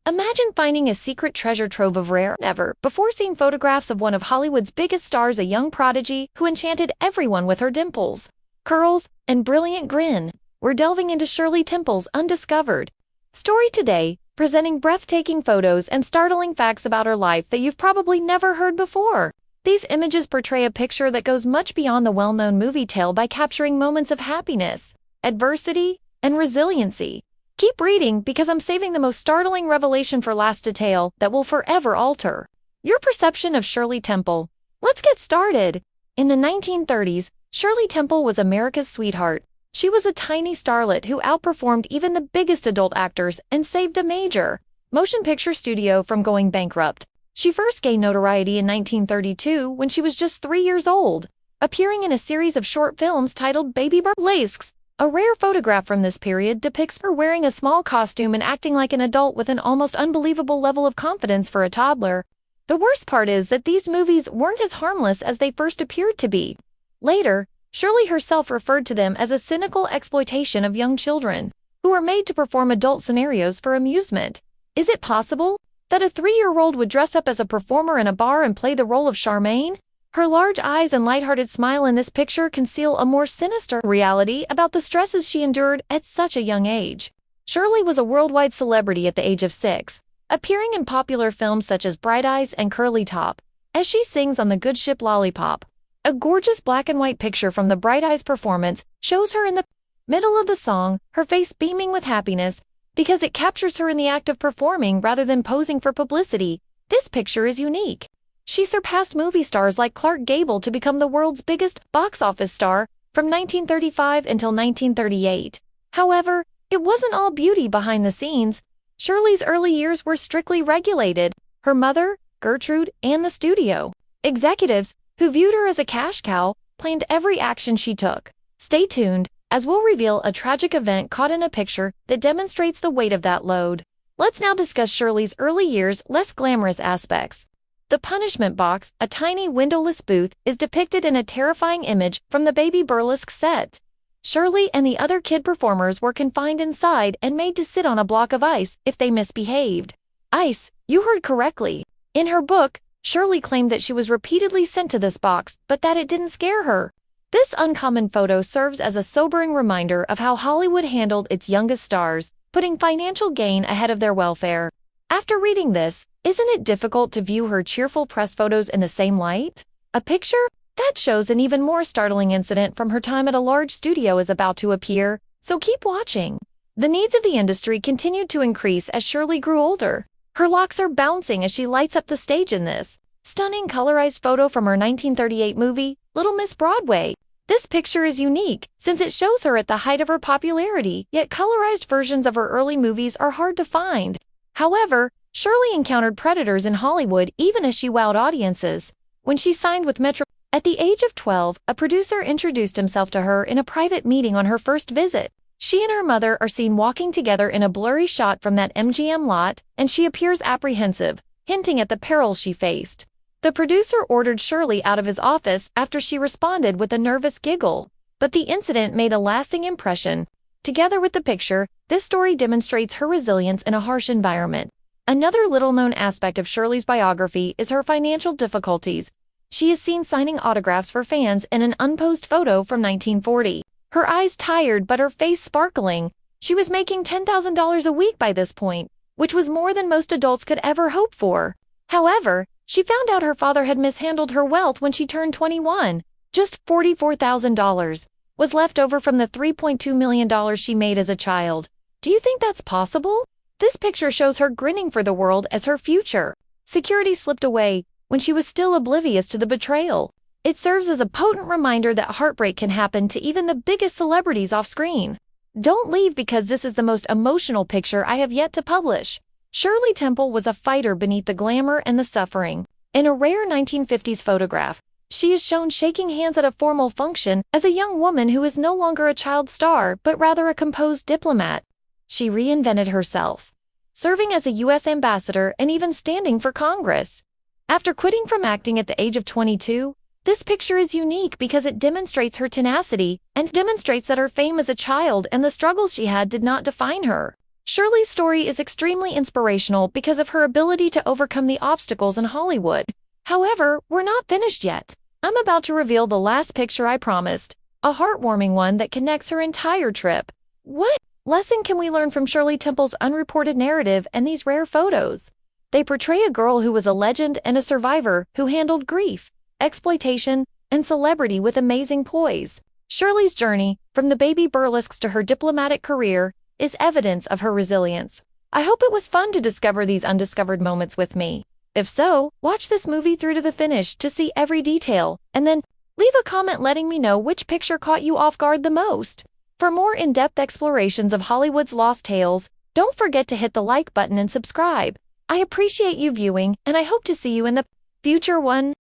Imagine finding a secret treasure trove of rare, never-before-seen photographs of one of Hollywood's biggest stars, a young prodigy who enchanted everyone with her dimples, curls, and brilliant grin. We're delving into Shirley Temple's undiscovered story today, presenting breathtaking photos and startling facts about her life that you've probably never heard before. These images portray a picture that goes much beyond the well-known movie tale by capturing moments of happiness, adversity, and resiliency. Keep reading because I'm saving the most startling revelation for last, detail that will forever alter your perception of Shirley Temple. Let's get started. In the 1930s, Shirley Temple was America's sweetheart. She was a tiny starlet who outperformed even the biggest adult actors and saved a major motion picture studio from going bankrupt. She first gained notoriety in 1932 when she was just 3 years old, appearing in a series of short films titled Baby Burlesques. A rare photograph from this period depicts her wearing a small costume and acting like an adult with an almost unbelievable level of confidence for a toddler. The worst part is that these movies weren't as harmless as they first appeared to be. Later, Shirley herself referred to them as a cynical exploitation of young children, who were made to perform adult scenarios for amusement. Is it possible that a 3-year-old would dress up as a performer in a bar and play the role of Charmaine? Her large eyes and lighthearted smile in this picture conceal a more sinister reality about the stresses she endured at such a young age. Shirley was a worldwide celebrity at the age of 6, appearing in popular films such as Bright Eyes and Curly Top, as she sings on the good ship Lollipop. A gorgeous black and white picture from the Bright Eyes performance shows her in the middle of the song, her face beaming with happiness, because it captures her in the act of performing rather than posing for publicity. This picture is unique. She surpassed movie stars like Clark Gable to become the world's biggest box office star from 1935 until 1938. However, it wasn't all beauty behind the scenes. Shirley's early years were strictly regulated. Her mother, Gertrude, and the studio executives, who viewed her as a cash cow, planned every action she took. Stay tuned, as we'll reveal a tragic event caught in a picture that demonstrates the weight of that load. Let's now discuss Shirley's early years' less glamorous aspects. The punishment box, a tiny windowless booth, is depicted in a terrifying image from the Baby Burlesque set. Shirley and the other kid performers were confined inside and made to sit on a block of ice if they misbehaved. Ice, you heard correctly. In her book, Shirley claimed that she was repeatedly sent to this box, but that it didn't scare her. This uncommon photo serves as a sobering reminder of how Hollywood handled its youngest stars, putting financial gain ahead of their welfare. After reading this, isn't it difficult to view her cheerful press photos in the same light? A picture that shows an even more startling incident from her time at a large studio is about to appear, so keep watching. The needs of the industry continued to increase as Shirley grew older. Her locks are bouncing as she lights up the stage in this stunning colorized photo from her 1938 movie, Little Miss Broadway. This picture is unique since it shows her at the height of her popularity, yet colorized versions of her early movies are hard to find. However, Shirley encountered predators in Hollywood even as she wowed audiences. When she signed with Metro at the age of 12, a producer introduced himself to her in a private meeting on her first visit. She and her mother are seen walking together in a blurry shot from that MGM lot, and she appears apprehensive, hinting at the perils she faced. The producer ordered Shirley out of his office after she responded with a nervous giggle. But the incident made a lasting impression. Together with the picture, this story demonstrates her resilience in a harsh environment. Another little-known aspect of Shirley's biography is her financial difficulties. She is seen signing autographs for fans in an unposed photo from 1940. Her eyes tired but her face sparkling. She was making $10,000 a week by this point, which was more than most adults could ever hope for. However, she found out her father had mishandled her wealth when she turned 21. Just $44,000 was left over from the $3.2 million she made as a child. Do you think that's possible? This picture shows her grinning for the world as her future security slipped away when she was still oblivious to the betrayal. It serves as a potent reminder that heartbreak can happen to even the biggest celebrities off screen. Don't leave because this is the most emotional picture I have yet to publish. Shirley Temple was a fighter beneath the glamour and the suffering. In a rare 1950s photograph, she is shown shaking hands at a formal function as a young woman who is no longer a child star but rather a composed diplomat. She reinvented herself, serving as a U.S. ambassador and even standing for Congress. After quitting from acting at the age of 22, this picture is unique because it demonstrates her tenacity and demonstrates that her fame as a child and the struggles she had did not define her. Shirley's story is extremely inspirational because of her ability to overcome the obstacles in Hollywood. However, we're not finished yet. I'm about to reveal the last picture I promised, a heartwarming one that connects her entire trip. What lesson can we learn from Shirley Temple's unreported narrative and these rare photos? They portray a girl who was a legend and a survivor who handled grief, exploitation, and celebrity with amazing poise. Shirley's journey, from the baby burlesques to her diplomatic career, is evidence of her resilience. I hope it was fun to discover these undiscovered moments with me. If so, watch this movie through to the finish to see every detail, and then leave a comment letting me know which picture caught you off guard the most. For more in-depth explorations of Hollywood's lost tales, don't forget to hit the like button and subscribe. I appreciate you viewing, and I hope to see you in the future one.